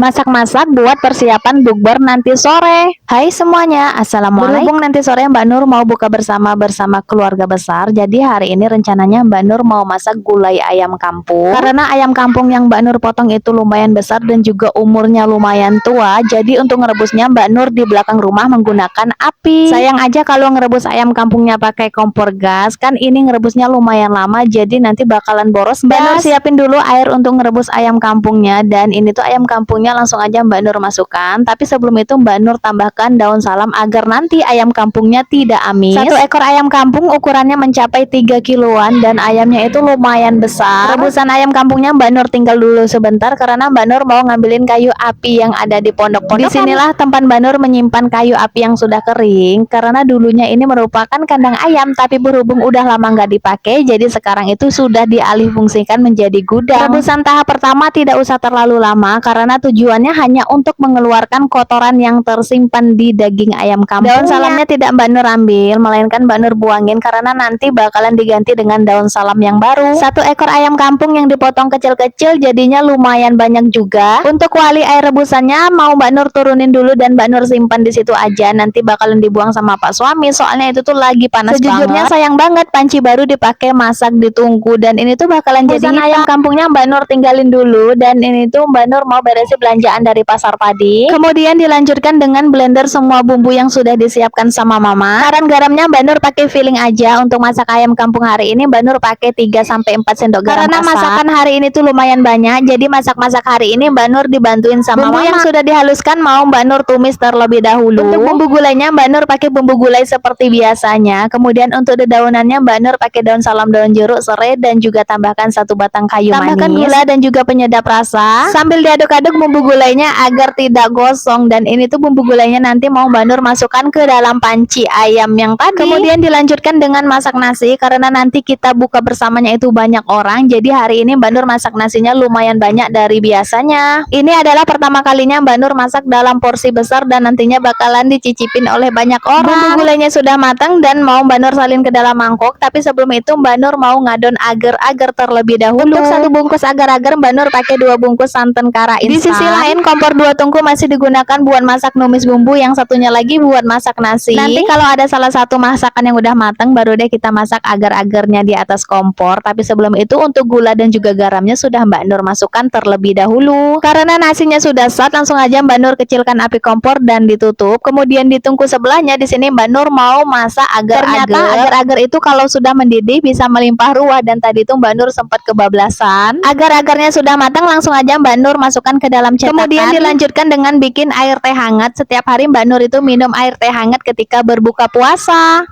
Masak-masak buat persiapan bukber nanti sore. Hai semuanya, assalamualaikum. Berhubung nanti sore Mbak Nur mau buka bersama keluarga besar, jadi hari ini rencananya Mbak Nur mau masak gulai ayam kampung. Karena ayam kampung yang Mbak Nur potong itu lumayan besar dan juga umurnya lumayan tua, jadi untuk ngerebusnya Mbak Nur di belakang rumah menggunakan api. Sayang aja kalau ngerebus ayam kampungnya pakai kompor gas, kan ini ngerebusnya lumayan lama, jadi nanti bakalan boros. Mbak Nur siapin dulu air untuk ngerebus ayam kampungnya, dan ini tuh ayam kampungnya langsung aja Mbak Nur masukkan, tapi sebelum itu Mbak Nur tambahkan daun salam agar nanti ayam kampungnya tidak amis. Satu ekor ayam kampung ukurannya mencapai 3 kiloan dan ayamnya itu lumayan besar. Rebusan ayam kampungnya Mbak Nur tinggal dulu sebentar karena Mbak Nur mau ngambilin kayu api yang ada di pondok-pondok. Disinilah tempat Mbak Nur menyimpan kayu api yang sudah kering, karena dulunya ini merupakan kandang ayam, tapi berhubung udah lama nggak dipakai, jadi sekarang itu sudah dialih fungsikan menjadi gudang. Rebusan tahap pertama tidak usah terlalu lama karena tujuannya hanya untuk mengeluarkan kotoran yang tersimpan di daging ayam kampung. Daun salamnya tidak Mbak Nur ambil, melainkan Mbak Nur buangin karena nanti bakalan diganti dengan daun salam yang baru. Satu ekor ayam kampung yang dipotong kecil-kecil jadinya lumayan banyak juga. Untuk kuali air rebusannya mau Mbak Nur turunin dulu dan Mbak Nur simpan di situ aja, nanti bakalan dibuang sama Pak suami soalnya itu tuh lagi panas banget. Sejujurnya sayang banget panci baru dipakai masak ditunggu, dan ini tuh bakalan jadi ayam kampungnya Mbak Nur tinggalin dulu, dan ini tuh Mbak Nur mau beresin belanjaan dari pasar tadi. Kemudian dilanjutkan dengan blender semua bumbu yang sudah disiapkan sama mama. Saran garamnya Mbak Nur pakai feeling aja. Untuk masak ayam kampung hari ini Mbak Nur pakai 3-4 sendok garam karena masakan hari ini tuh lumayan banyak, jadi masak-masak hari ini Mbak Nur dibantuin sama bumbu mama. Yang sudah dihaluskan mau Mbak Nur tumis terlebih dahulu. Untuk bumbu gulainya Mbak Nur pakai bumbu gulai seperti biasanya. Kemudian untuk dedaunannya Mbak Nur pakai daun salam, daun jeruk, serai, dan juga tambahkan 1 batang kayu manis. Tambahkan gula dan juga penyedap rasa sambil diaduk-aduk bumbu gulainya agar tidak gosong, dan ini tuh bumbu gulainya nanti mau Mbak Nur masukkan ke dalam panci ayam yang tadi. Kemudian dilanjutkan dengan masak nasi karena nanti kita buka bersamanya itu banyak orang, jadi hari ini Mbak Nur masak nasinya lumayan banyak dari biasanya. Ini adalah pertama kalinya Mbak Nur masak dalam porsi besar dan nantinya bakalan dicicipin oleh banyak orang. Bumbu gulainya sudah matang dan mau Mbak Nur salin ke dalam mangkok, tapi sebelum itu Mbak Nur mau ngadon agar-agar terlebih dahulu. Untuk 1 bungkus agar-agar Mbak Nur pakai 2 bungkus santan kara instan. Di sisi lain kompor 2 tungku masih digunakan buat masak numis bumbu, yang satunya lagi buat masak nasi. Nanti kalau ada salah satu masakan yang udah matang baru deh kita masak agar-agarnya di atas kompor, tapi sebelum itu untuk gula dan juga garamnya sudah Mbak Nur masukkan terlebih dahulu. Karena nasinya sudah set, langsung aja Mbak Nur kecilkan api kompor dan ditutup. Kemudian di tungku sebelahnya di sini Mbak Nur mau masak agar-agar. Ternyata agar-agar itu kalau sudah mendidih bisa melimpah ruah, dan tadi itu Mbak Nur sempat kebablasan. Agar-agarnya sudah matang, langsung aja Mbak Nur masukkan ke dalam cetakan. Kemudian dilanjutkan dengan bikin air teh hangat. Setiap hari Mbak Nur itu minum air teh hangat ketika berbuka puasa.